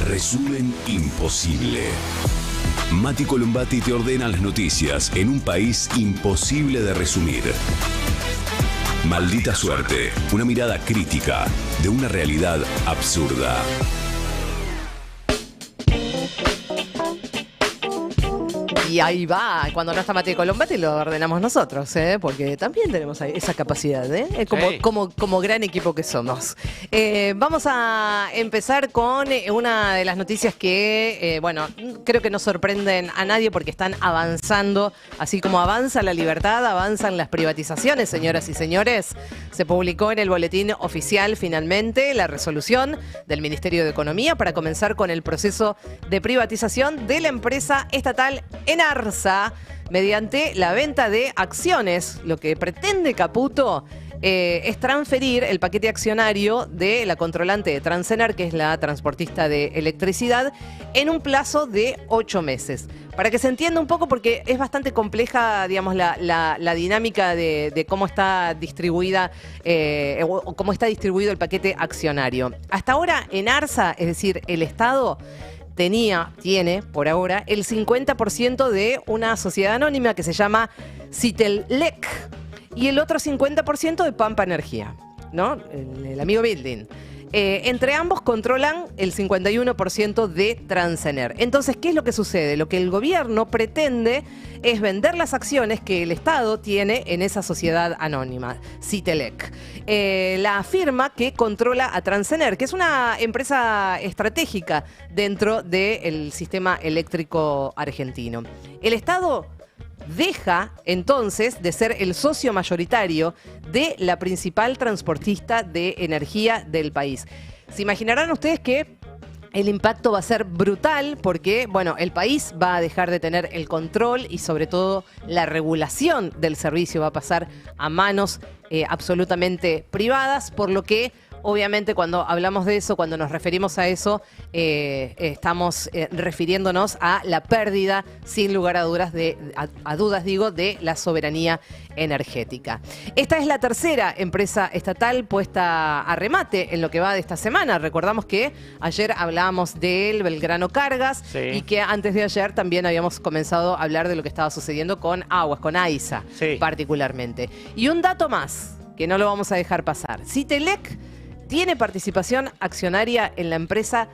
Resumen imposible. Mati Colombati te ordena las noticias en un país imposible de resumir. Maldita suerte, una mirada crítica de una realidad absurda. Y ahí va, cuando no está Mati Colombati lo ordenamos nosotros, porque también tenemos esa capacidad, como gran equipo que somos. Vamos a empezar con una de las noticias que, creo que no sorprenden a nadie porque están avanzando, así como avanza la libertad, avanzan las privatizaciones, señoras y señores. Se publicó en el boletín oficial finalmente la resolución del Ministerio de Economía para comenzar con el proceso de privatización de la empresa estatal Enarsa mediante la venta de acciones. Lo que pretende Caputo es transferir el paquete accionario de la controlante de Transener, que es la transportista de electricidad, en un plazo de 8 meses. Para que se entienda un poco, porque es bastante compleja, digamos, la dinámica de cómo está distribuida o cómo está distribuido el paquete accionario. Hasta ahora, Enarsa, es decir, el Estado, tiene por ahora el 50% de una sociedad anónima que se llama Citelec y el otro 50% de Pampa Energía, ¿no? El amigo Building. Entre ambos controlan el 51% de Transener. Entonces, ¿qué es lo que sucede? Lo que el gobierno pretende es vender las acciones que el Estado tiene en esa sociedad anónima, Citelec. La firma que controla a Transener, que es una empresa estratégica dentro del sistema eléctrico argentino. El Estado deja entonces de ser el socio mayoritario de la principal transportista de energía del país. Se imaginarán ustedes que el impacto va a ser brutal porque, el país va a dejar de tener el control y sobre todo la regulación del servicio va a pasar a manos absolutamente privadas, por lo que obviamente cuando hablamos de eso, cuando nos referimos a eso, estamos refiriéndonos a la pérdida, sin lugar a dudas, de la soberanía energética. Esta es la tercera empresa estatal puesta a remate en lo que va de esta semana. Recordamos que ayer hablábamos del Belgrano Cargas, sí, y que antes de ayer también habíamos comenzado a hablar de lo que estaba sucediendo con Aguas, con AISA, sí, particularmente. Y un dato más, que no lo vamos a dejar pasar. Citelec tiene participación accionaria en la empresa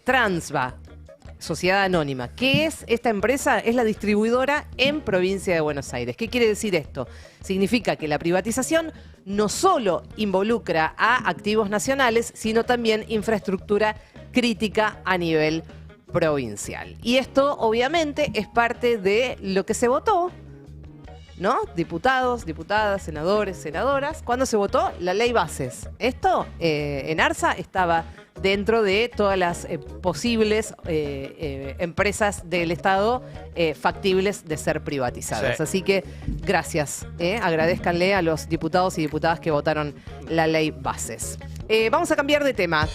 Transva, Sociedad Anónima. ¿Qué es esta empresa? Es la distribuidora en Provincia de Buenos Aires. ¿Qué quiere decir esto? Significa que la privatización no solo involucra a activos nacionales, sino también infraestructura crítica a nivel provincial. Y esto, obviamente, es parte de lo que se votó, ¿no? Diputados, diputadas, senadores, senadoras. ¿Cuándo se votó? La ley bases. Esto, Enarsa estaba dentro de todas las posibles empresas del Estado factibles de ser privatizadas. Sí. Así que gracias. Agradézcanle a los diputados y diputadas que votaron la ley bases. Vamos a cambiar de tema.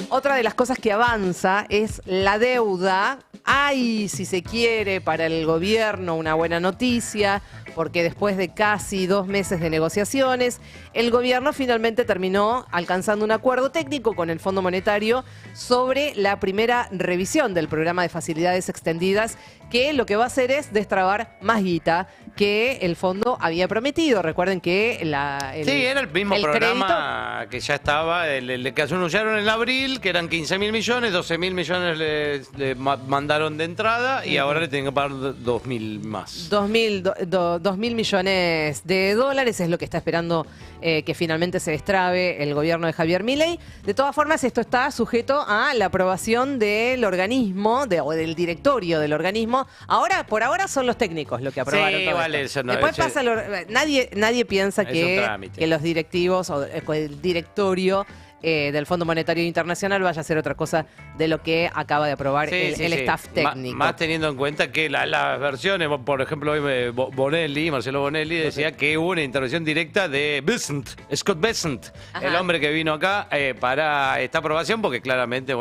Otra de las cosas que avanza es la deuda. Hay, si se quiere, para el gobierno una buena noticia, porque después de casi 2 meses de negociaciones, el gobierno finalmente terminó alcanzando un acuerdo técnico con el Fondo Monetario sobre la primera revisión del programa de facilidades extendidas, que lo que va a hacer es destrabar más guita que el fondo había prometido. Recuerden que era el mismo programa crédito que ya estaba, el que anunciaron en abril, que eran 15.000 millones, 12.000 millones le mandaron de entrada y ahora le tienen que pagar 2.000 más. 2.000 millones de dólares es lo que está esperando que finalmente se destrabe el gobierno de Javier Milei. De todas formas, esto está sujeto a la aprobación del organismo, o del directorio del organismo. Por ahora son los técnicos los que aprobaron todo vale, esto. Eso no, después pasa nadie piensa que los directivos o el directorio del Fondo Monetario Internacional vaya a ser otra cosa de lo que acaba de aprobar el staff técnico. Más teniendo en cuenta que las versiones, por ejemplo, hoy Marcelo Bonelli decía que hubo una intervención directa de Scott Bessent, el hombre que vino acá para esta aprobación, porque claramente,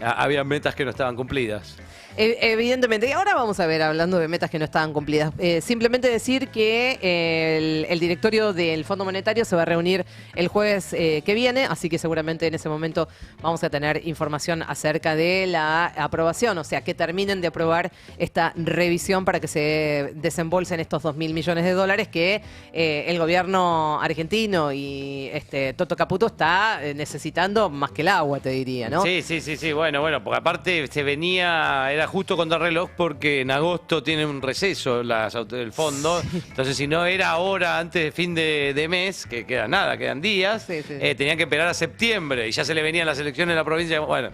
había metas que no estaban cumplidas. Evidentemente. Y ahora vamos a ver, hablando de metas que no estaban cumplidas, simplemente decir que el directorio del Fondo Monetario se va a reunir el jueves que viene, así que seguramente seguramente en ese momento vamos a tener información acerca de la aprobación, o sea, que terminen de aprobar esta revisión para que se desembolsen estos 2.000 millones de dólares que el gobierno argentino y Toto Caputo está necesitando más que el agua, te diría, ¿no? Sí, bueno, porque aparte era justo contra reloj porque en agosto tiene un receso el fondo, sí. Entonces si no era ahora, antes de fin de mes, que quedan días, tenían que esperar a septiembre y ya se le venían las elecciones en la provincia, bueno,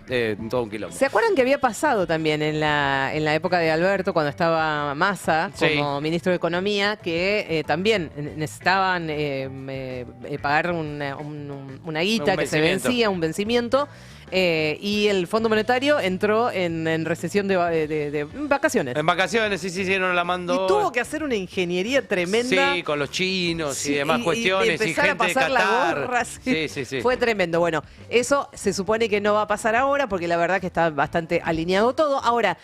todo un quilombo. ¿Se acuerdan que había pasado también en la época de Alberto, cuando estaba Massa como ministro de Economía, que también necesitaban pagar una guita que se vencía, un vencimiento? Y el Fondo Monetario entró en recesión de vacaciones. En vacaciones, sí, no la mandó. Y tuvo que hacer una ingeniería tremenda. Sí, con los chinos y demás cuestiones. Y empezar gente a pasar de Qatar. la gorra. Sí. Sí. Fue tremendo. Bueno, eso se supone que no va a pasar ahora, porque la verdad que está bastante alineado todo. Ahora,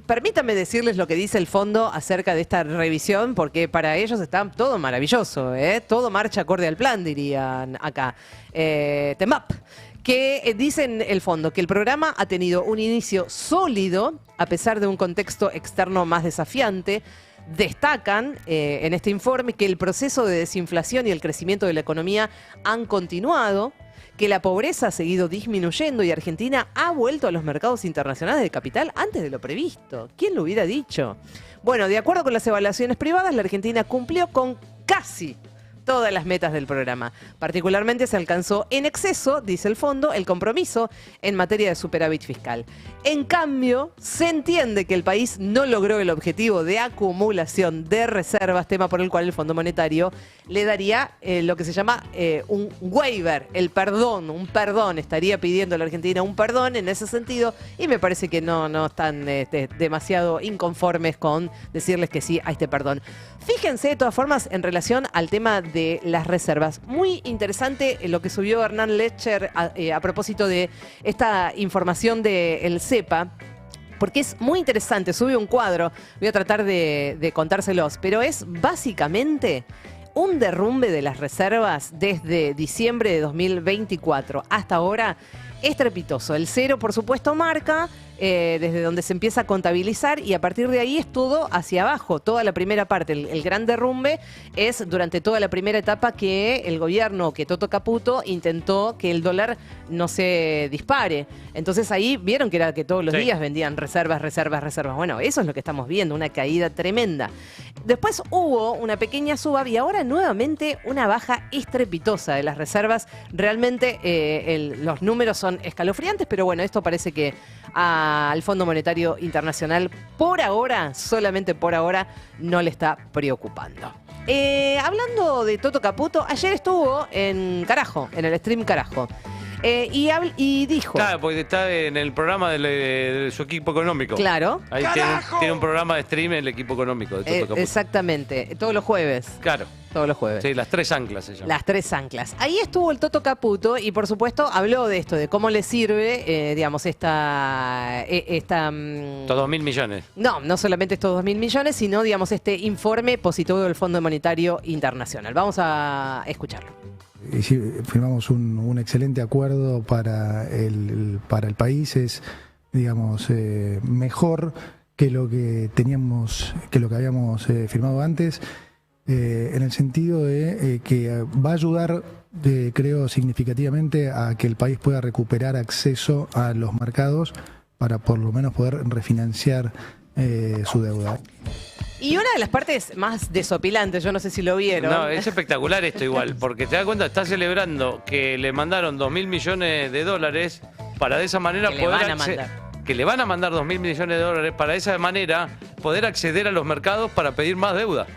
permítanme decirles lo que dice el fondo acerca de esta revisión, porque para ellos está todo maravilloso, todo marcha acorde al plan, dirían acá. TEMAP. Que dicen el fondo que el programa ha tenido un inicio sólido, a pesar de un contexto externo más desafiante. Destacan en este informe que el proceso de desinflación y el crecimiento de la economía han continuado, que la pobreza ha seguido disminuyendo y Argentina ha vuelto a los mercados internacionales de capital antes de lo previsto. ¿Quién lo hubiera dicho? Bueno, de acuerdo con las evaluaciones privadas, la Argentina cumplió con casi todas las metas del programa. Particularmente se alcanzó en exceso, dice el fondo, el compromiso en materia de superávit fiscal. En cambio, se entiende que el país no logró el objetivo de acumulación de reservas, tema por el cual el Fondo Monetario le daría lo que se llama un waiver, el perdón, un perdón. Estaría pidiendo a la Argentina un perdón en ese sentido y me parece que no están demasiado inconformes con decirles que sí a este perdón. Fíjense, de todas formas, en relación al tema de las reservas. Muy interesante lo que subió Hernán Lecher a propósito de esta información del CEPA, porque es muy interesante. Sube un cuadro, voy a tratar de contárselos, pero es básicamente un derrumbe de las reservas desde diciembre de 2024 hasta ahora. Estrepitoso. El cero, por supuesto, marca desde donde se empieza a contabilizar y a partir de ahí es todo hacia abajo. Toda la primera parte, el gran derrumbe es durante toda la primera etapa que el gobierno, que Toto Caputo intentó que el dólar no se dispare. Entonces ahí vieron que era que todos los días vendían reservas. Bueno, eso es lo que estamos viendo, una caída tremenda. Después hubo una pequeña suba y ahora nuevamente una baja estrepitosa de las reservas. Realmente los números son escalofriantes, pero bueno, esto parece que al Fondo Monetario Internacional por ahora, solamente por ahora, no le está preocupando. Hablando de Toto Caputo, ayer estuvo en Carajo, en el stream Carajo. Y dijo... Claro, porque está en el programa de su equipo económico. Claro. Ahí tiene un programa de stream en el equipo económico de Toto Caputo. Exactamente, todos los jueves. Claro. Todos los jueves. Sí, las tres anclas se llaman. Las tres anclas. Ahí estuvo el Toto Caputo y, por supuesto, habló de esto, de cómo le sirve, digamos, esta estos 2.000 millones. No solamente estos 2.000 millones, sino, digamos, este informe positivo del Fondo Monetario Internacional. Vamos a escucharlo. Firmamos un excelente acuerdo para el país. Es, digamos, mejor que lo que teníamos, que lo que habíamos firmado antes. En el sentido de que va a ayudar, creo, significativamente a que el país pueda recuperar acceso a los mercados para por lo menos poder refinanciar su deuda. Y una de las partes más desopilantes, yo no sé si lo vieron. No, es espectacular esto igual, porque te das cuenta, está celebrando que le mandaron 2.000 millones de dólares para de esa manera que le van a mandar 2.000 millones de dólares para de esa manera poder acceder a los mercados para pedir más deuda.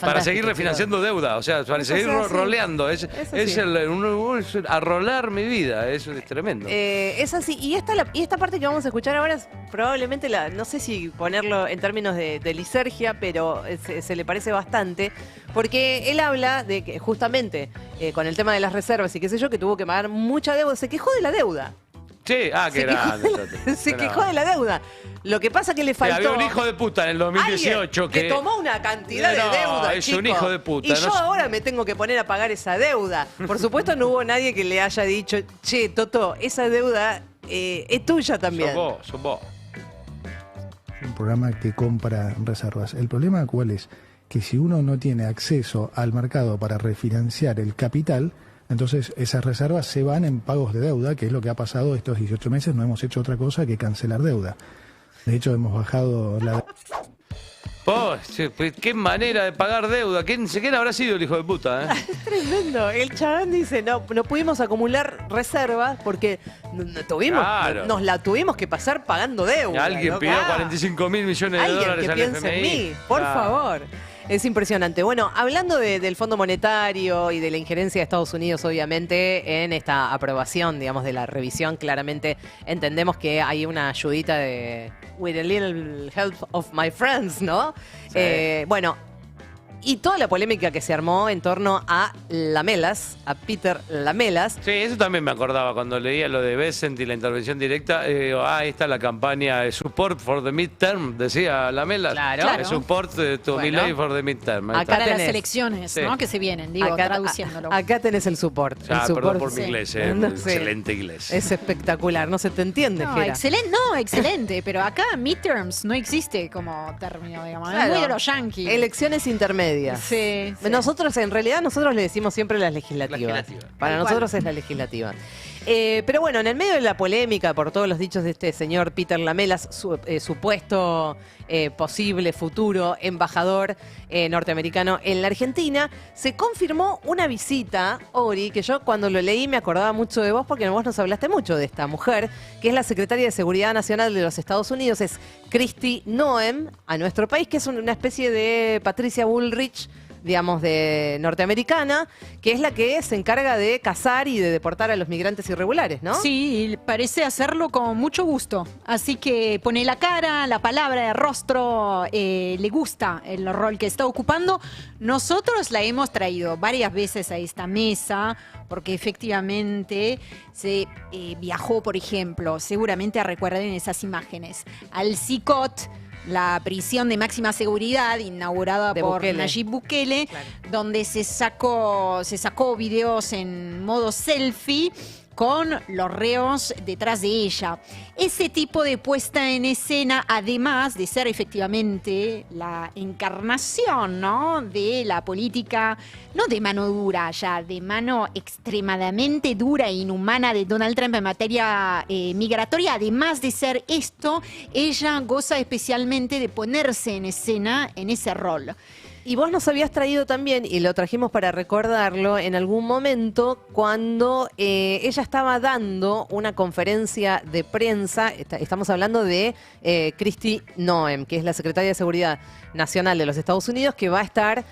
Para seguir refinanciando deuda, o sea, para seguir roleando. Es arrolar mi vida, eso es tremendo. Es así. Y esta parte que vamos a escuchar ahora es probablemente no sé si ponerlo en términos de lisergia, pero se le parece bastante, porque él habla de que justamente con el tema de las reservas y qué sé yo, que tuvo que pagar mucha deuda, se quejó de la deuda. Sí, qué grande. Se quejó de la deuda. Lo que pasa que le faltó... Había un hijo de puta en el 2018 que tomó una cantidad de deuda, es chico. un hijo de puta. Y yo ahora me tengo que poner a pagar esa deuda. Por supuesto no hubo nadie que le haya dicho, che, Toto, esa deuda es tuya también. Sos vos. Un programa que compra reservas. El problema ¿cuál es? Que si uno no tiene acceso al mercado para refinanciar el capital, entonces esas reservas se van en pagos de deuda, que es lo que ha pasado estos 18 meses. No hemos hecho otra cosa que cancelar deuda. De hecho, hemos bajado la... Qué manera de pagar deuda. ¿Quién habrá sido el hijo de puta? Es tremendo. El chabón dice, no pudimos acumular reservas porque nos la tuvimos que pasar pagando deuda. Alguien pidió 45.000 millones de dólares al piense FMI. En mí, por favor. Es impresionante. Bueno, hablando del Fondo Monetario y de la injerencia de Estados Unidos, obviamente, en esta aprobación, digamos, de la revisión, claramente entendemos que hay una ayudita de with a little help of my friends, ¿no? Sí. Bueno, y toda la polémica que se armó en torno a Lamelas, a Peter Lamelas. Sí, eso también me acordaba cuando leía lo de Bessent y la intervención directa. Ahí está la campaña Support for the Midterm, decía Lamelas. Claro. Support to Milley for the Midterm. Acá las elecciones, ¿no? Que se vienen, traduciéndolo. Acá tenés el support. Perdón por mi inglés, excelente inglés. Es espectacular, no se te entiende, Gera. Excelente, pero acá midterms no existe como término, digamos. Es muy de los yankees. Elecciones intermedias. Sí. Nosotros, en realidad, le decimos siempre las legislativas. Para nosotros es la legislativa. Pero bueno, en el medio de la polémica por todos los dichos de este señor Peter Lamelas, supuesto posible futuro embajador norteamericano en la Argentina, se confirmó una visita, Ori, que yo cuando lo leí me acordaba mucho de vos porque vos nos hablaste mucho de esta mujer, que es la secretaria de Seguridad Nacional de los Estados Unidos, es Kristi Noem, a nuestro país, que es una especie de Patricia Bullrich, digamos, de norteamericana, que es la que se encarga de cazar y de deportar a los migrantes irregulares, ¿no? Sí, parece hacerlo con mucho gusto. Así que pone la cara, la palabra, el rostro, le gusta el rol que está ocupando. Nosotros la hemos traído varias veces a esta mesa, porque efectivamente se viajó, por ejemplo, seguramente recuerden esas imágenes, al CICOT, la prisión de máxima seguridad inaugurada por Nayib Bukele, claro, donde se sacó videos en modo selfie con los reos detrás de ella. Ese tipo de puesta en escena, además de ser efectivamente la encarnación, ¿no?, de la política, no de mano dura ya, de mano extremadamente dura e inhumana de Donald Trump en materia migratoria, además de ser esto, ella goza especialmente de ponerse en escena en ese rol. Y vos nos habías traído también, y lo trajimos para recordarlo, en algún momento cuando ella estaba dando una conferencia de prensa, estamos hablando de Kristi Noem, que es la secretaria de Seguridad Nacional de los Estados Unidos, que va a estar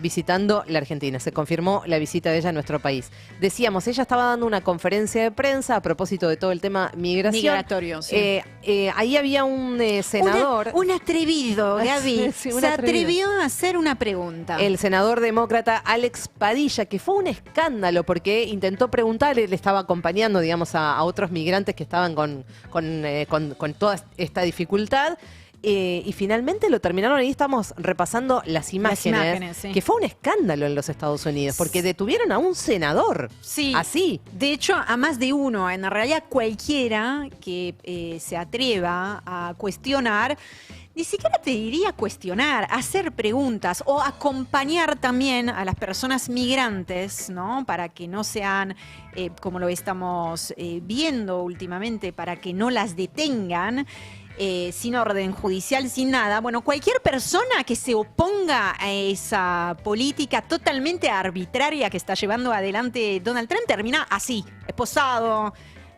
visitando la Argentina. Se confirmó la visita de ella a nuestro país. Decíamos, ella estaba dando una conferencia de prensa a propósito de todo el tema migratorio. Sí. Ahí había un senador. Un atrevido, Gaby. Sí, se atrevió a hacer una pregunta. El senador demócrata Alex Padilla, que fue un escándalo porque intentó preguntarle, le estaba acompañando, digamos, a otros migrantes que estaban con toda esta dificultad. Y finalmente lo terminaron. Ahí estamos repasando las imágenes sí, que fue un escándalo en los Estados Unidos, porque detuvieron a un senador. Sí. Así. De hecho, a más de uno. En realidad, cualquiera que se atreva a cuestionar, ni siquiera te diría cuestionar, hacer preguntas o acompañar también a las personas migrantes, ¿no? Para que no sean, como lo estamos viendo últimamente, para que no las detengan. Sin orden judicial, sin nada. Bueno, cualquier persona que se oponga a esa política totalmente arbitraria que está llevando adelante Donald Trump termina así, esposado,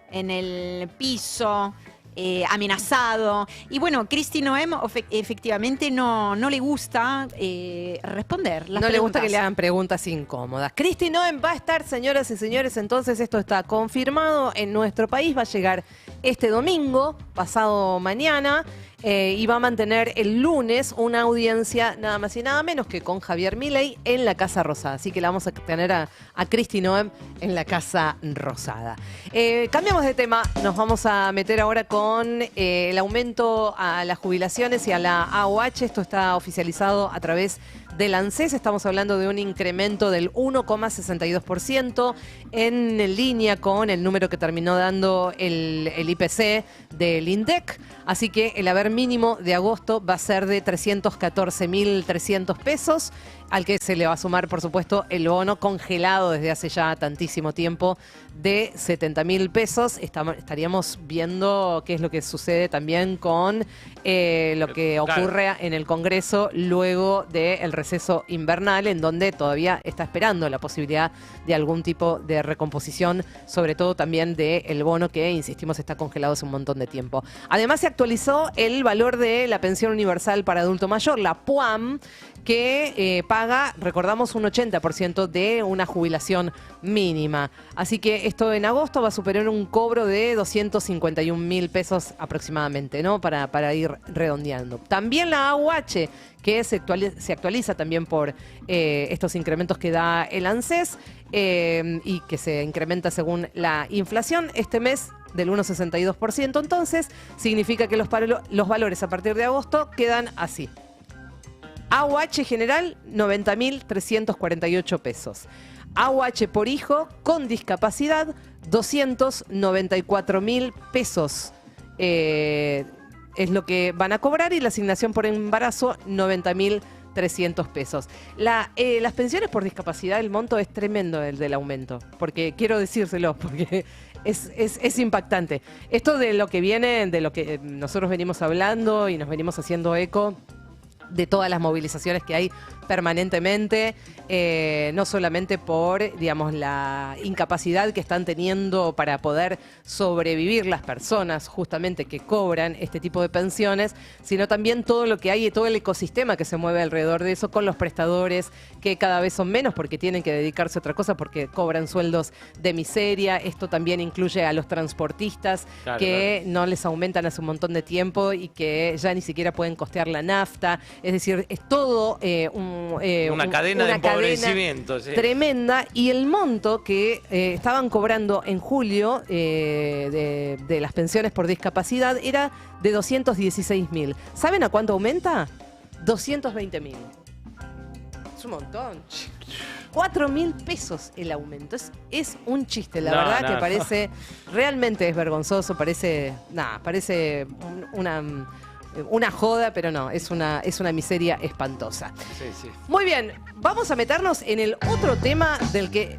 en el piso, amenazado. Y bueno, Kristi Noem efectivamente no le gusta responder las preguntas. Le gusta que le hagan preguntas incómodas. Kristi Noem va a estar, señoras y señores, entonces esto está confirmado en nuestro país, va a llegar este domingo, pasado mañana, y va a mantener el lunes una audiencia nada más y nada menos que con Javier Milei en la Casa Rosada. Así que la vamos a tener a Kristi Noem en la Casa Rosada. Cambiamos de tema, nos vamos a meter ahora con el aumento a las jubilaciones y a la AOH. Esto está oficializado a través del ANSES. Estamos hablando de un incremento del 1,62% en línea con el número que terminó dando el IPC del INDEC. Así que el haber mínimo de agosto va a ser de 314.300 pesos, al que se le va a sumar, por supuesto, el bono congelado desde hace ya tantísimo tiempo de 70.000 pesos. Estaríamos viendo qué es lo que sucede también con lo que ocurre en el Congreso luego del receso invernal, en donde todavía está esperando la posibilidad de algún tipo de recomposición, sobre todo también del bono que, insistimos, está congelado hace un montón de tiempo. Además, se actualizó el valor de la pensión universal para adulto mayor, la PUAM, que paga, recordamos, un 80% de una jubilación mínima. Así que esto en agosto va a superar un cobro de 251.000 pesos aproximadamente, ¿no? Para ir redondeando. También la AUH, que se actualiza también por estos incrementos que da el ANSES y que se incrementa según la inflación. Este mes del 1,62%, entonces significa que los valores a partir de agosto quedan así. AUH general, 90.348 pesos. AUH por hijo con discapacidad, 294.000 pesos. Es lo que van a cobrar, y la asignación por embarazo, 90.300 pesos. Las pensiones por discapacidad, el monto es tremendo, el del aumento, porque quiero decírselo, porque es impactante. Esto de lo que viene, de lo que nosotros venimos hablando y nos venimos haciendo eco, de todas las movilizaciones que hay permanentemente, no solamente por, digamos, la incapacidad que están teniendo para poder sobrevivir las personas justamente que cobran este tipo de pensiones, sino también todo lo que hay y todo el ecosistema que se mueve alrededor de eso, con los prestadores que cada vez son menos porque tienen que dedicarse a otra cosa, porque cobran sueldos de miseria. Esto también incluye a los transportistas, que no les aumentan hace un montón de tiempo y que ya ni siquiera pueden costear la nafta. Es decir, es todo una cadena de empobrecimiento, sí, tremenda. Y el monto que estaban cobrando en julio de las pensiones por discapacidad era de 216.000. ¿Saben a cuánto aumenta? 220.000. Es un montón. 4.000 pesos el aumento. Es un chiste, la verdad, que parece, realmente es vergonzoso, parece una joda, pero no, es una miseria espantosa. Sí, sí. Muy bien, vamos a meternos en el otro tema del que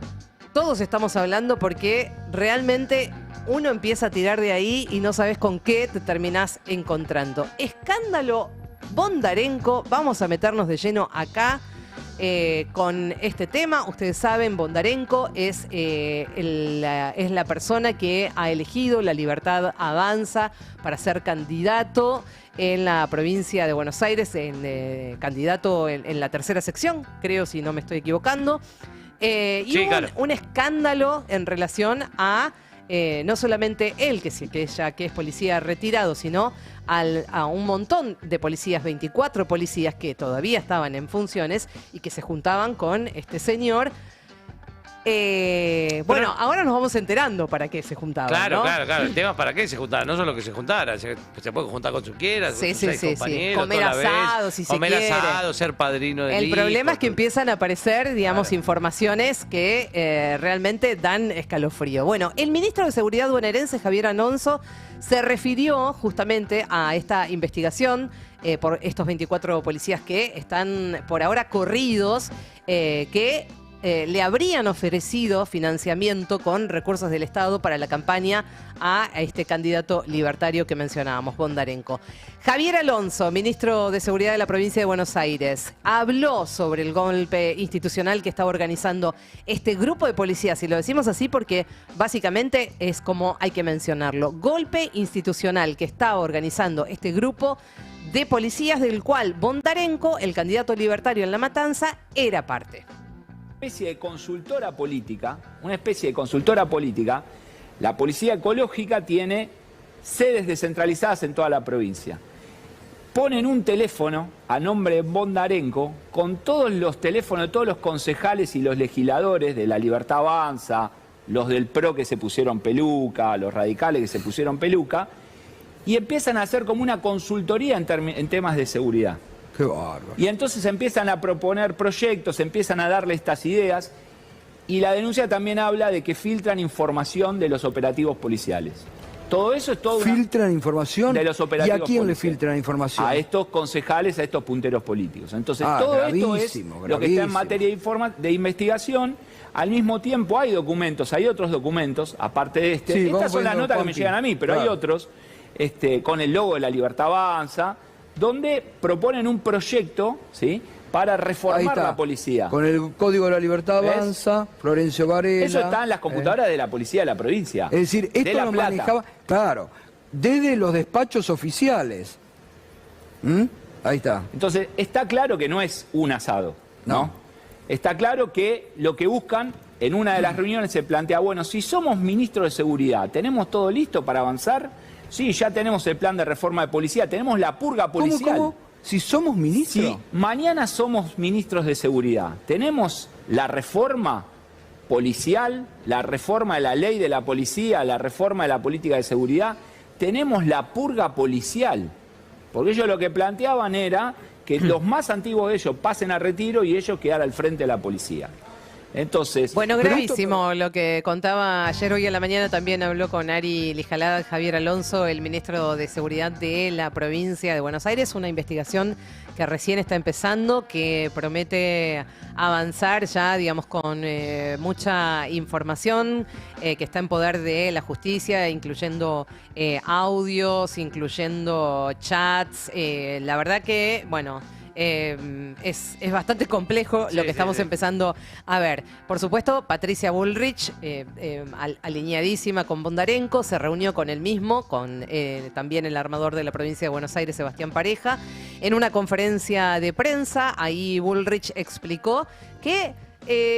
todos estamos hablando, porque realmente uno empieza a tirar de ahí y no sabes con qué te terminás encontrando. Escándalo Bondarenko. Vamos a meternos de lleno acá con este tema. Ustedes saben, Bondarenko es la persona que ha elegido La Libertad Avanza para ser candidato en la provincia de Buenos Aires, candidato en la tercera sección, creo, si no me estoy equivocando. Y sí, hubo un escándalo en relación a no solamente él, que es policía retirado, sino a un montón de policías, 24 policías que todavía estaban en funciones y que se juntaban con este señor. Bueno, ahora nos vamos enterando para qué se juntaban. Claro, ¿no? claro. El tema es para qué se juntaban. No solo que se juntaran, se puede juntar con su quiera, sí, con sus compañeros, comer asado, si se quiere. Comer asado, ser padrino del hijo. El problema es que empiezan a aparecer, digamos, informaciones que realmente dan escalofrío. Bueno, el ministro de Seguridad bonaerense, Javier Alonso, se refirió justamente a esta investigación por estos 24 policías que están por ahora corridos, que le habrían ofrecido financiamiento con recursos del Estado para la campaña a este candidato libertario que mencionábamos, Bondarenko. Javier Alonso, ministro de Seguridad de la provincia de Buenos Aires, habló sobre el golpe institucional que estaba organizando este grupo de policías, y lo decimos así porque básicamente es como hay que mencionarlo. Golpe institucional que estaba organizando este grupo de policías, del cual Bondarenko, el candidato libertario en La Matanza, era parte. Una especie de consultora política, la policía ecológica tiene sedes descentralizadas en toda la provincia. Ponen un teléfono a nombre de Bondarenko con todos los teléfonos de todos los concejales y los legisladores de La Libertad Avanza, los del PRO que se pusieron peluca, los radicales que se pusieron peluca, y empiezan a hacer como una consultoría en temas de seguridad. Qué bárbaro. Y entonces empiezan a proponer proyectos, empiezan a darle estas ideas, y la denuncia también habla de que filtran información de los operativos policiales. Todo eso es todo ¿Filtran información? de los operativos ¿Y a quién le policiales. filtran información? A estos concejales, a estos punteros políticos. Entonces, todo esto es gravísimo, lo que está en gravísimo. materia de investigación. Al mismo tiempo hay documentos, hay otros documentos, aparte de este. Sí, Estas vamos son las poniendo notas que me Pompi. llegan a mí, pero hay Claro. otros, con el logo de La Libertad Avanza, donde proponen un proyecto, ¿sí?, para Ahí reformar está. la policía. Con el Código de la Libertad ¿Ves? Avanza, Florencio Varela. Eso está en las computadoras de la policía de la provincia. Es decir, de esto La lo Plata. manejaba, claro, desde los despachos oficiales. ¿Mm? Ahí está. Entonces, está claro que no es un asado, ¿no? No. Está claro que lo que buscan, en una de las reuniones se plantea, bueno, si somos ministros de seguridad, ¿tenemos todo listo para avanzar? Sí, ya tenemos el plan de reforma de policía, tenemos la purga policial. ¿Cómo? Si somos ministros. Si mañana somos ministros de seguridad, tenemos la reforma policial, la reforma de la ley de la policía, la reforma de la política de seguridad, tenemos la purga policial. Porque ellos lo que planteaban era que los más antiguos de ellos pasen a retiro y ellos quedar al frente de la policía. Entonces, Bueno, Pero gravísimo lo que contaba ayer. Hoy a la mañana también habló con Ari Lijalada, Javier Alonso, el ministro de Seguridad de la provincia de Buenos Aires. Una investigación que recién está empezando, que promete avanzar ya, digamos, con mucha información que está en poder de la justicia, incluyendo audios, incluyendo chats. La verdad que, bueno... es bastante complejo lo que estamos empezando a ver. Por supuesto, Patricia Bullrich, alineadísima con Bondarenko, se reunió con él mismo, con también el armador de la provincia de Buenos Aires, Sebastián Pareja, en una conferencia de prensa. Ahí Bullrich explicó que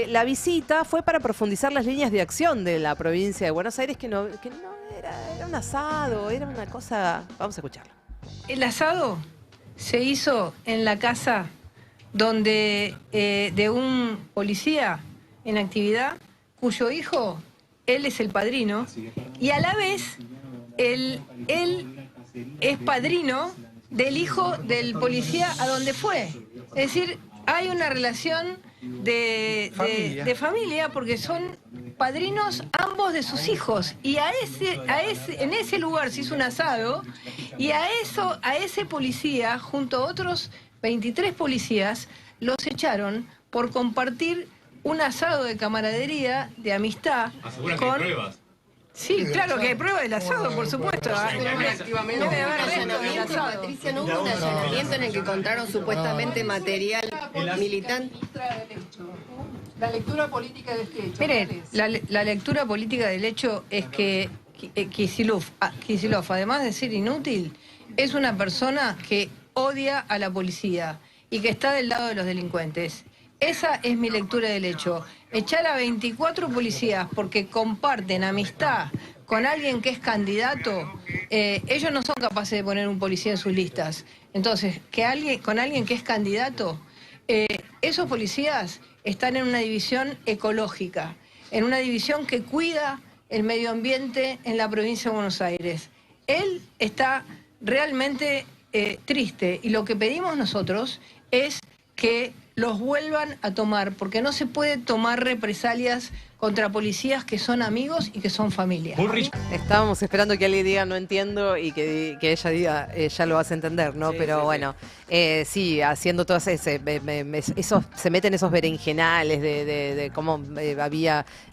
la visita fue para profundizar las líneas de acción de la provincia de Buenos Aires, que no era un asado, era una cosa... Vamos a escucharlo. El asado se hizo en la casa donde de un policía en actividad cuyo hijo, él es el padrino, y a la vez él es padrino del hijo del policía a donde fue. Es decir, hay una relación de familia porque son padrinos ambos de sus hijos, y en ese lugar se hizo un asado, y a ese policía junto a otros 23 policías los echaron por compartir un asado de camaradería, de amistad. ¿Aseguran que hay pruebas? Sí, claro que hay pruebas del asado, por supuesto. Debe haber restos del asado. Patricia, ¿no hubo un allanamiento en el que encontraron supuestamente material militante? La lectura política de este hecho. Mire, la lectura política del hecho es que Kicillof, además de ser inútil, es una persona que odia a la policía y que está del lado de los delincuentes. Esa es mi lectura del hecho. Echar a 24 policías porque comparten amistad con alguien que es candidato, ellos no son capaces de poner un policía en sus listas. Entonces, con alguien que es candidato, esos policías están en una división ecológica, en una división que cuida el medio ambiente en la provincia de Buenos Aires. Él está realmente triste, y lo que pedimos nosotros es que los vuelvan a tomar, porque no se puede tomar represalias contra policías que son amigos y que son familia. Estábamos esperando que alguien diga no entiendo y que ella diga ya lo vas a entender, ¿no? Sí, Pero sí, bueno, sí, haciendo todas esos, se meten esos berenjenales de cómo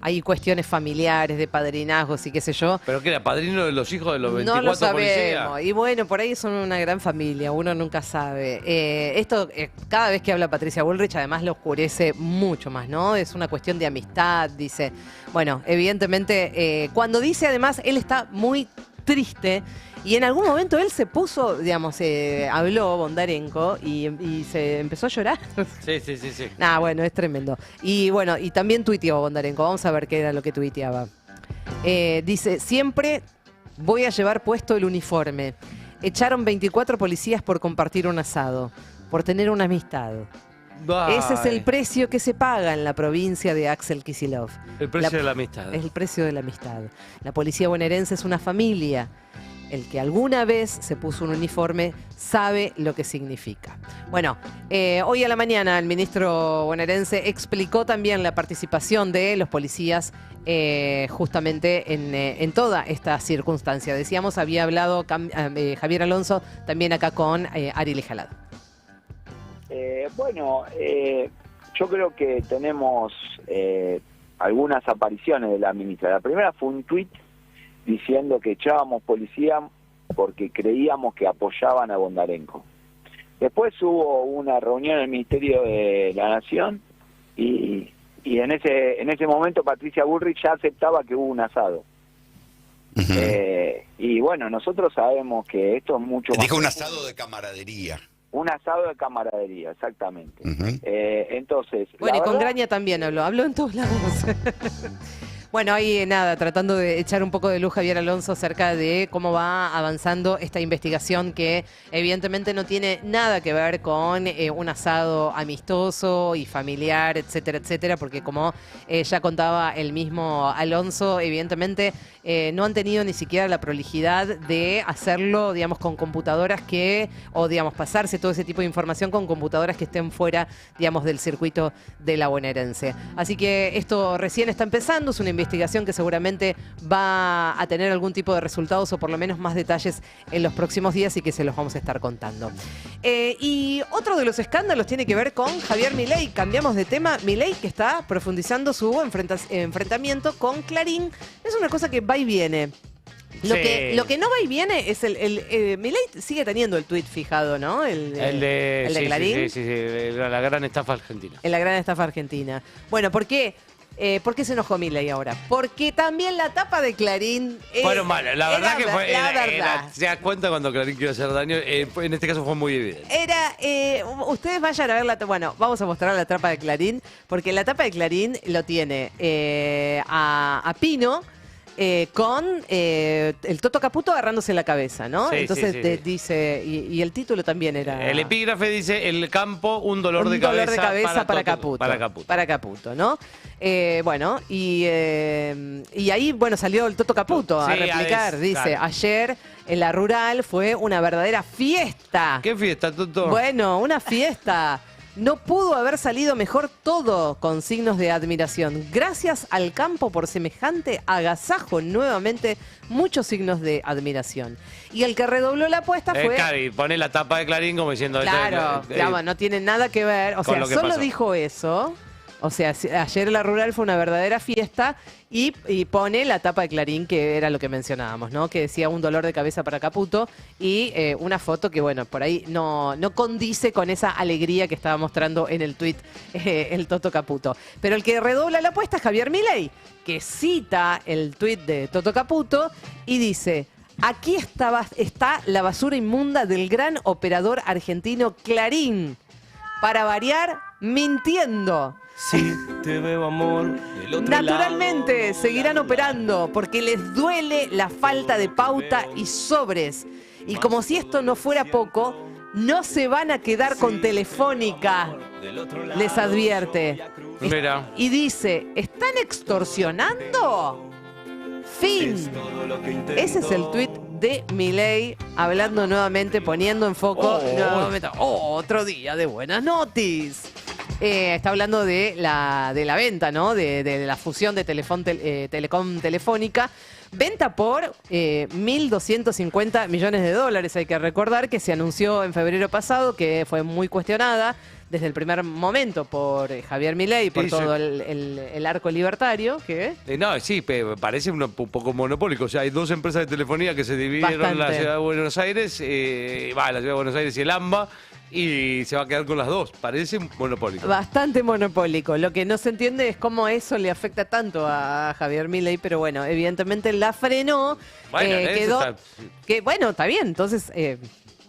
hay cuestiones familiares, de padrinazgos y qué sé yo. ¿Pero qué era? ¿Padrino de los hijos de los 24 No lo sabemos. policías? Y bueno, por ahí son una gran familia, uno nunca sabe. Esto, cada vez que habla Patricia Bullrich, además lo oscurece mucho más, ¿no? Es una cuestión de amistad, dice. Bueno, evidentemente, cuando dice además, él está muy triste, y en algún momento él se puso, digamos, habló Bondarenko y se empezó a llorar. Sí. Bueno, es tremendo. Y bueno, y también tuiteó Bondarenko. Vamos a ver qué era lo que tuiteaba. Dice, siempre Voy a llevar puesto el uniforme. Echaron 24 policías por compartir un asado, por tener una amistad. Ese es el precio que se paga en la provincia de Axel Kicillof. El precio de la amistad. Es el precio de la amistad. La policía bonaerense es una familia. El que alguna vez se puso un uniforme sabe lo que significa. Bueno, hoy a la mañana el ministro bonaerense explicó también la participación de los policías justamente en toda esta circunstancia. Decíamos, había hablado Javier Alonso también acá con Ariel Jalado. Yo creo que tenemos algunas apariciones de la ministra. La primera fue un tuit diciendo que echábamos policía porque creíamos que apoyaban a Bondarenko. Después hubo una reunión en el Ministerio de la Nación y en ese momento Patricia Bullrich ya aceptaba que hubo un asado. Y bueno, nosotros sabemos que esto es mucho más... Dijo un asado de camaradería. Un asado de camaradería, exactamente. Entonces... Bueno, y con Graña también habló en todos lados. Bueno, ahí nada, tratando de echar un poco de luz Javier Alonso acerca de cómo va avanzando esta investigación que evidentemente no tiene nada que ver con un asado amistoso y familiar, etcétera, etcétera, porque como ya contaba el mismo Alonso, evidentemente no han tenido ni siquiera la prolijidad de hacerlo, digamos, con computadoras o digamos, pasarse todo ese tipo de información con computadoras que estén fuera, digamos, del circuito de la bonaerense. Así que esto recién está empezando, es una investigación que seguramente va a tener algún tipo de resultados o por lo menos más detalles en los próximos días y que se los vamos a estar contando. Y otro de los escándalos tiene que ver con Javier Milei. Cambiamos de tema. Milei, que está profundizando su enfrentamiento con Clarín. Es una cosa que va y viene. Lo que no va y viene es Milei sigue teniendo el tuit fijado, ¿no? El de Clarín. Sí, la gran estafa argentina. En la gran estafa argentina. Bueno, ¿por qué? ¿Por qué se enojó Milei ahora? Porque también la tapa de Clarín... Bueno, malo. La verdad que fue... se da cuenta cuando Clarín quiere hacer daño. En este caso fue muy evidente. Ustedes vayan a ver la tapa... Bueno, vamos a mostrar la tapa de Clarín, porque la tapa de Clarín lo tiene a Pino... con el Toto Caputo agarrándose la cabeza, ¿no? Sí, entonces dice, y el título también era... El epígrafe dice, el campo, un dolor de cabeza para Caputo. Para Caputo, ¿no? Bueno, y ahí, bueno, salió el Toto Caputo a replicar. Dice, claro, ayer en la rural fue una verdadera fiesta. ¿Qué fiesta, Toto? Bueno, una fiesta. No pudo haber salido mejor todo, con signos de admiración. Gracias al campo por semejante agasajo. Nuevamente, muchos signos de admiración. Y el que redobló la apuesta fue... Cari, pone la tapa de Clarín como diciendo... Claro, no tiene nada que ver. O sea, solo dijo eso. O sea, ayer en la rural fue una verdadera fiesta y pone la tapa de Clarín, que era lo que mencionábamos, ¿no? Que decía un dolor de cabeza para Caputo y una foto que, bueno, por ahí no condice con esa alegría que estaba mostrando en el tuit el Toto Caputo. Pero el que redobla la apuesta es Javier Milei, que cita el tuit de Toto Caputo y dice... Aquí está la basura inmunda del gran operador argentino Clarín. Para variar, mintiendo. Si te veo, amor, del otro Naturalmente lado, seguirán operando porque les duele la falta de pauta y sobres. Y como si esto no fuera poco, no se van a quedar con Telefónica, les advierte. Mira. Y dice, ¿están extorsionando? Fin. Ese es el tuit de Milei, hablando nuevamente, poniendo en foco nuevamente, otro día de buenas noticias. Está hablando de la venta, ¿no? De la fusión de Telecom Telefónica. Venta por 1.250 millones de dólares. Hay que recordar que se anunció en febrero pasado, que fue muy cuestionada desde el primer momento por Javier Milei, por todo el arco libertario. ¿Qué? No, sí, parece un poco monopólico. O sea, hay dos empresas de telefonía que se dividieron en la Ciudad de Buenos Aires, la Ciudad de Buenos Aires y el AMBA, y se va a quedar con las dos. Parece monopólico. Bastante monopólico. Lo que no se entiende es cómo eso le afecta tanto a Javier Milei, pero bueno, evidentemente la frenó. Bueno, quedó... Bueno, está bien. Entonces...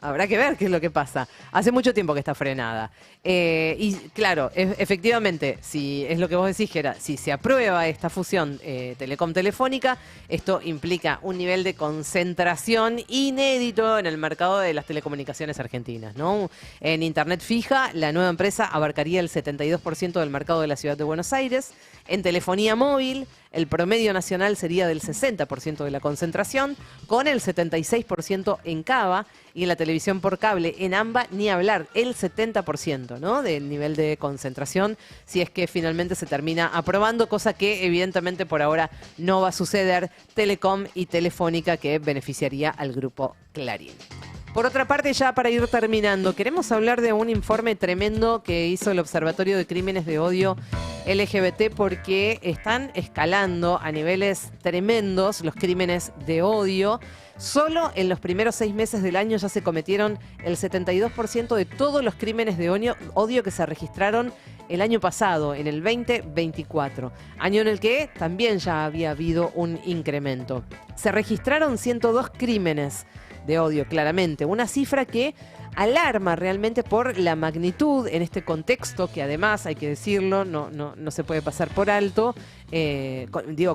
Habrá que ver qué es lo que pasa. Hace mucho tiempo que está frenada. Y claro, efectivamente, si es lo que vos decís, Gera, si se aprueba esta fusión Telecom-Telefónica, esto implica un nivel de concentración inédito en el mercado de las telecomunicaciones argentinas, ¿no? En Internet fija, la nueva empresa abarcaría el 72% del mercado de la ciudad de Buenos Aires. En telefonía móvil, el promedio nacional sería del 60% de la concentración, con el 76% en Cava, y en la televisión por cable, en AMBA, ni hablar, el 70%, ¿no?, del nivel de concentración, si es que finalmente se termina aprobando, cosa que evidentemente por ahora no va a suceder. Telecom y Telefónica, que beneficiaría al grupo Clarín. Por otra parte, ya para ir terminando, queremos hablar de un informe tremendo que hizo el Observatorio de Crímenes de Odio LGBT, porque están escalando a niveles tremendos los crímenes de odio. Solo en los primeros 6 meses del año ya se cometieron el 72% de todos los crímenes de odio que se registraron el año pasado, en el 2024, año en el que también ya había habido un incremento. Se registraron 102 crímenes de odio, claramente. Una cifra que alarma realmente por la magnitud en este contexto, que además, hay que decirlo, no se puede pasar por alto,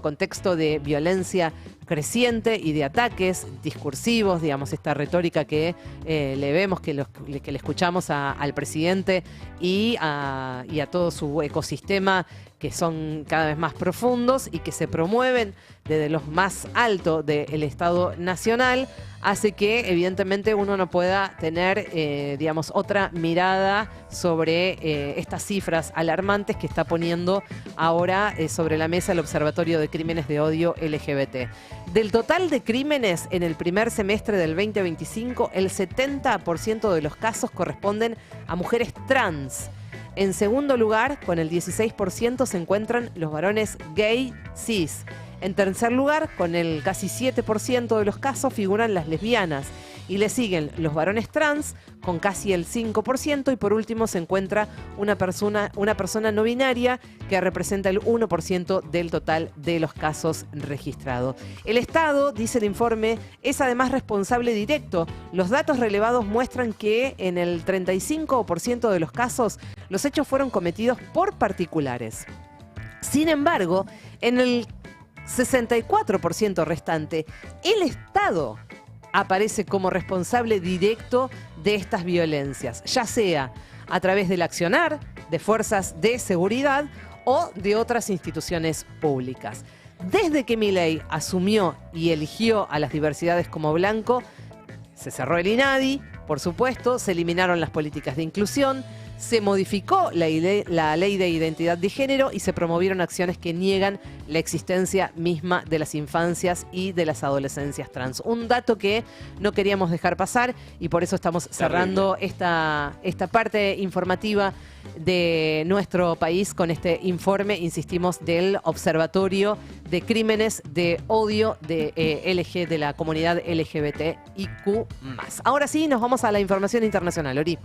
contexto de violencia creciente y de ataques discursivos, digamos, esta retórica que le vemos, que le escuchamos al presidente y a todo su ecosistema, que son cada vez más profundos y que se promueven desde los más altos del Estado Nacional, hace que evidentemente uno no pueda tener, otra mirada sobre estas cifras alarmantes que está poniendo ahora sobre la mesa el Observatorio de Crímenes de Odio LGBT. Del total de crímenes en el primer semestre del 2025, el 70% de los casos corresponden a mujeres trans. En segundo lugar, con el 16%, se encuentran los varones gay cis. En tercer lugar, con el casi 7% de los casos, figuran las lesbianas. Y le siguen los varones trans, con casi el 5%. Y por último se encuentra una persona no binaria, que representa el 1% del total de los casos registrados. El Estado, dice el informe, es además responsable directo. Los datos relevados muestran que en el 35% de los casos los hechos fueron cometidos por particulares. Sin embargo, en el 64% restante, el Estado aparece como responsable directo de estas violencias, ya sea a través del accionar de fuerzas de seguridad o de otras instituciones públicas. Desde que Milei asumió y eligió a las diversidades como blanco, se cerró el INADI, por supuesto, se eliminaron las políticas de inclusión, se modificó la ley de identidad de género y se promovieron acciones que niegan la existencia misma de las infancias y de las adolescencias trans. Un dato que no queríamos dejar pasar y por eso estamos cerrando esta parte informativa de nuestro país con este informe, insistimos, del Observatorio de Crímenes de Odio de la comunidad LGBTIQ+. Ahora sí, nos vamos a la información internacional. Ori.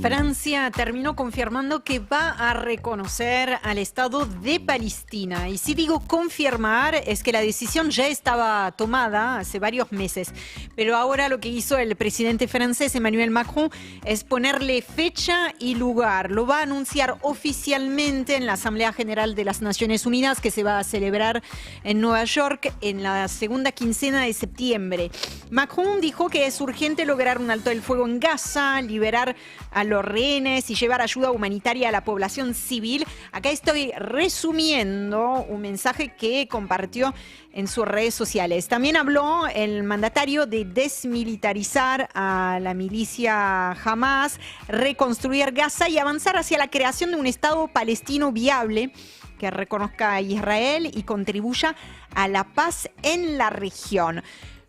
Francia terminó confirmando que va a reconocer al Estado de Palestina. Y si digo confirmar, es que la decisión ya estaba tomada hace varios meses. Pero ahora lo que hizo el presidente francés, Emmanuel Macron, es ponerle fecha y lugar. Lo va a anunciar oficialmente en la Asamblea General de las Naciones Unidas, que se va a celebrar en Nueva York en la segunda quincena de septiembre. Macron dijo que es urgente lograr un alto del fuego en Gaza, liberar a los rehenes y llevar ayuda humanitaria a la población civil. Acá estoy resumiendo un mensaje que compartió en sus redes sociales. También habló el mandatario de desmilitarizar a la milicia Hamas, reconstruir Gaza y avanzar hacia la creación de un Estado palestino viable que reconozca a Israel y contribuya a la paz en la región.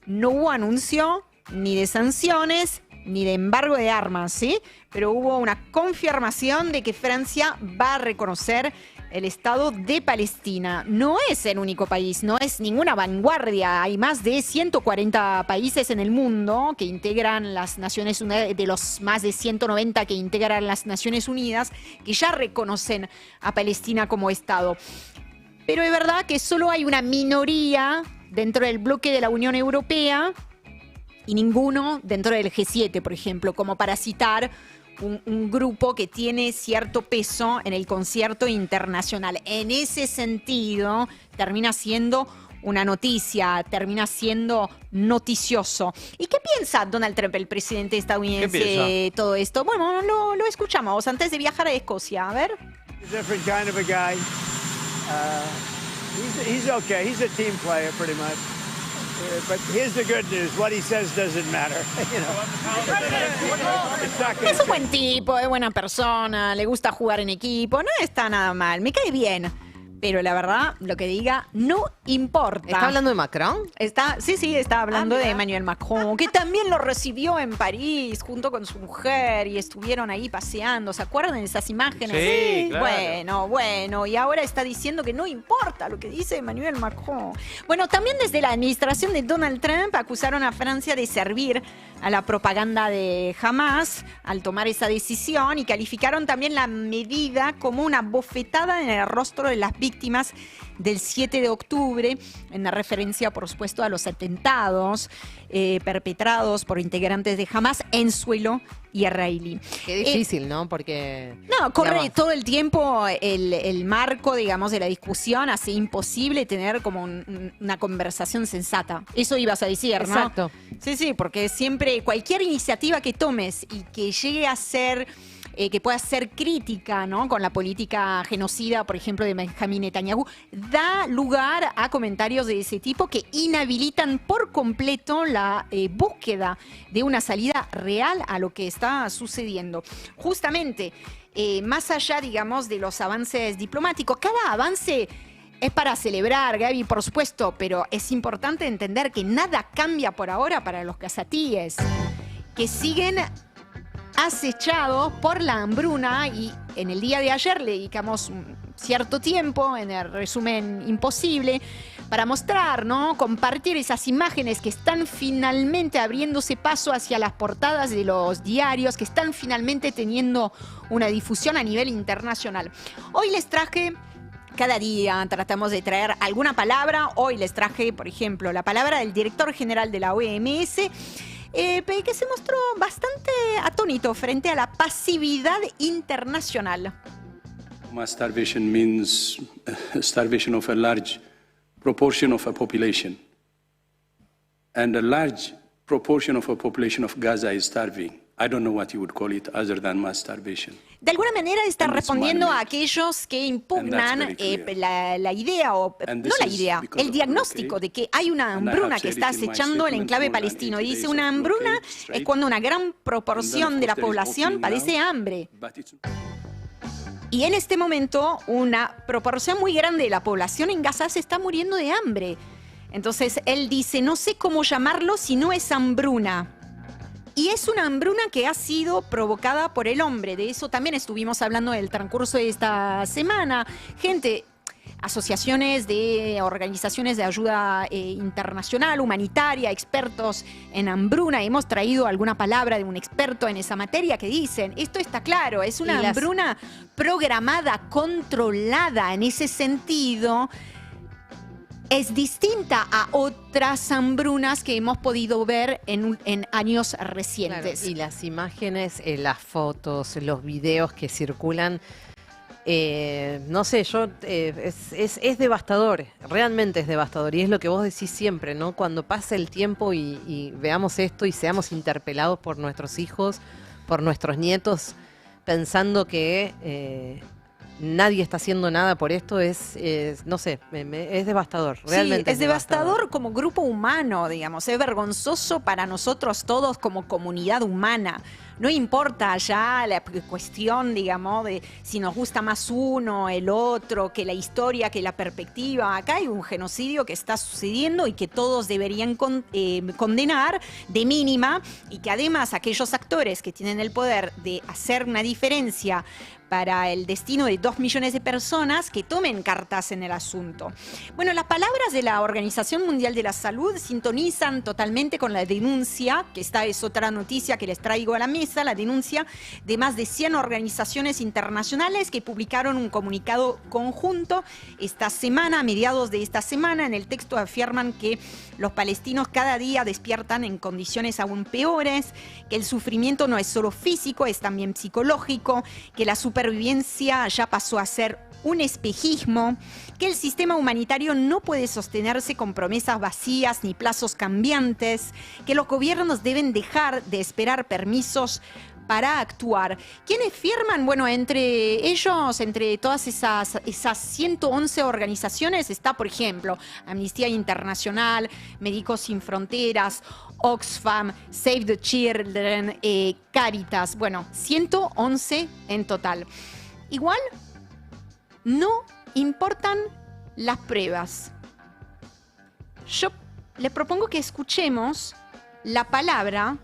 No hubo anuncio ni de sanciones ni de embargo de armas, ¿sí? Pero hubo una confirmación de que Francia va a reconocer el Estado de Palestina. No es el único país, no es ninguna vanguardia. Hay más de 140 países en el mundo que integran las Naciones Unidas, de los más de 190 que integran las Naciones Unidas, que ya reconocen a Palestina como Estado. Pero es verdad que solo hay una minoría dentro del bloque de la Unión Europea y ninguno dentro del G7, por ejemplo, como para citar un grupo que tiene cierto peso en el concierto internacional. En ese sentido, termina siendo una noticia, termina siendo noticioso. ¿Y qué piensa Donald Trump, el presidente estadounidense, de todo esto? Bueno, lo escuchamos antes de viajar a Escocia. A ver. Different kind of a guy. He's okay. He's a team player, pretty much. But here's the good news: what he says doesn't matter. Es un buen tipo, es buena persona, le gusta jugar en equipo, no está nada mal, me cae bien. Pero la verdad, lo que diga no importa. ¿Está hablando de Macron? Sí, está hablando de Emmanuel Macron, que también lo recibió en París junto con su mujer y estuvieron ahí paseando. ¿Se acuerdan de esas imágenes? Sí, claro. Bueno. Y ahora está diciendo que no importa lo que dice Emmanuel Macron. Bueno, también desde la administración de Donald Trump acusaron a Francia de servir a la propaganda de Hamas al tomar esa decisión y calificaron también la medida como una bofetada en el rostro de las víctimas del 7 de octubre, en referencia, por supuesto, a los atentados perpetrados por integrantes de Hamas en suelo israelí. Qué difícil, ¿no? Porque... No, corre todo el tiempo el marco, digamos, de la discusión, hace imposible tener como una conversación sensata. Eso ibas a decir, ¿no? Exacto. Sí, porque siempre cualquier iniciativa que tomes y que llegue a ser... que pueda ser crítica, ¿no?, con la política genocida, por ejemplo, de Benjamín Netanyahu, da lugar a comentarios de ese tipo que inhabilitan por completo la búsqueda de una salida real a lo que está sucediendo. Justamente, más allá, digamos, de los avances diplomáticos, cada avance es para celebrar, Gaby, por supuesto, pero es importante entender que nada cambia por ahora para los gazatíes, que siguen acechados por la hambruna, y en el día de ayer le dedicamos un cierto tiempo en el resumen imposible para mostrar, ¿no?, compartir esas imágenes que están finalmente abriéndose paso hacia las portadas de los diarios, que están finalmente teniendo una difusión a nivel internacional. Hoy les traje... Cada día tratamos de traer alguna palabra. Hoy les traje, por ejemplo, la palabra del director general de la OMS, que se mostró bastante atónito frente a la pasividad internacional. Mass starvation means starvation of a large proportion of a population. And a large proportion of a population of Gaza is starving. I don't know what you would call it other than mass starvation. De alguna manera está respondiendo a aquellos que impugnan la idea, o no la idea, el diagnóstico de que hay una hambruna que está acechando el enclave palestino. Y dice, una hambruna es cuando una gran proporción de la población padece hambre. Y en este momento, una proporción muy grande de la población en Gaza se está muriendo de hambre. Entonces, él dice, no sé cómo llamarlo si no es hambruna. Y es una hambruna que ha sido provocada por el hombre. De eso también estuvimos hablando en el transcurso de esta semana. Gente, asociaciones de organizaciones de ayuda internacional, humanitaria, expertos en hambruna. Hemos traído alguna palabra de un experto en esa materia que dicen, esto está claro, es una hambruna programada, controlada. En ese sentido, es distinta a otras hambrunas que hemos podido ver en años recientes. Claro, y las imágenes, las fotos, los videos que circulan, no sé, es devastador, realmente es devastador. Y es lo que vos decís siempre, ¿no? Cuando pase el tiempo y veamos esto y seamos interpelados por nuestros hijos, por nuestros nietos, pensando que... nadie está haciendo nada por esto, no sé, es devastador, realmente. Sí, es devastador como grupo humano, digamos, es vergonzoso para nosotros todos como comunidad humana. No importa ya la cuestión, digamos, de si nos gusta más uno, el otro, que la historia, que la perspectiva. Acá hay un genocidio que está sucediendo y que todos deberían condenar de mínima, y que además aquellos actores que tienen el poder de hacer una diferencia para el destino de 2 millones de personas que tomen cartas en el asunto. Bueno, las palabras de la Organización Mundial de la Salud sintonizan totalmente con la denuncia, que esta es otra noticia que les traigo a la mesa, la denuncia de más de 100 organizaciones internacionales que publicaron un comunicado conjunto esta semana, a mediados de esta semana. En el texto afirman que los palestinos cada día despiertan en condiciones aún peores, que el sufrimiento no es solo físico, es también psicológico, que la supervivencia ya pasó a ser un espejismo, que el sistema humanitario no puede sostenerse con promesas vacías ni plazos cambiantes, que los gobiernos deben dejar de esperar permisos para actuar. ¿Quiénes firman? Bueno, entre ellos, entre todas esas 111 organizaciones está, por ejemplo, Amnistía Internacional, Médicos Sin Fronteras, Oxfam, Save the Children, Cáritas. Bueno, 111 en total. Igual, no importan las pruebas. Yo le propongo que escuchemos la palabra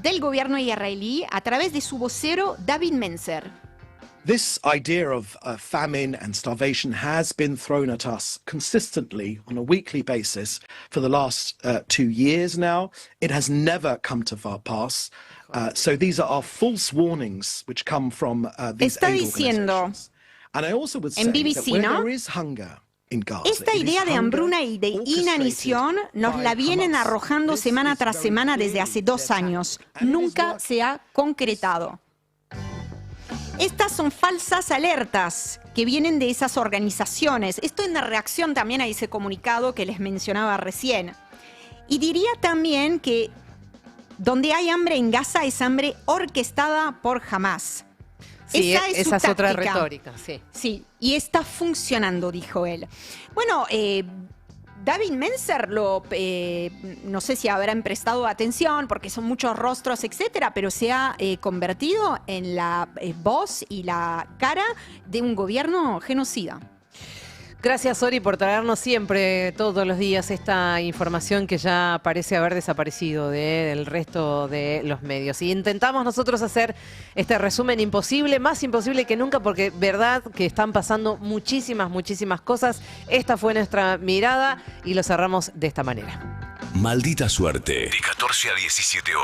del gobierno israelí a través de su vocero David Menzer. This idea of famine and starvation has been thrown at us consistently on a weekly basis for the last 2 years now. It has never come to pass. So these are false warnings which come from these Está aid diciendo organizations. And I also would say en BBC, that when ¿no? there is hunger in Gaza, Esta it is idea de hunger hambruna y de inanición nos la vienen arrojando semana tras semana desde hace 2 años. Nunca se ha concretado. Estas son falsas alertas que vienen de esas organizaciones. Esto es una reacción también a ese comunicado que les mencionaba recién. Y diría también que donde hay hambre en Gaza es hambre orquestada por Hamás. Sí, esa es otra táctica. retórica, sí. Sí, y está funcionando, dijo él. Bueno, David Menzer, no sé si habrán prestado atención porque son muchos rostros, etcétera, pero se ha convertido en la voz y la cara de un gobierno genocida. Gracias, Ori, por traernos siempre, todos los días, esta información que ya parece haber desaparecido del resto de los medios. Y intentamos nosotros hacer este resumen imposible, más imposible que nunca, porque verdad que están pasando muchísimas cosas. Esta fue nuestra mirada y lo cerramos de esta manera. Maldita suerte. De 14 a 17 horas.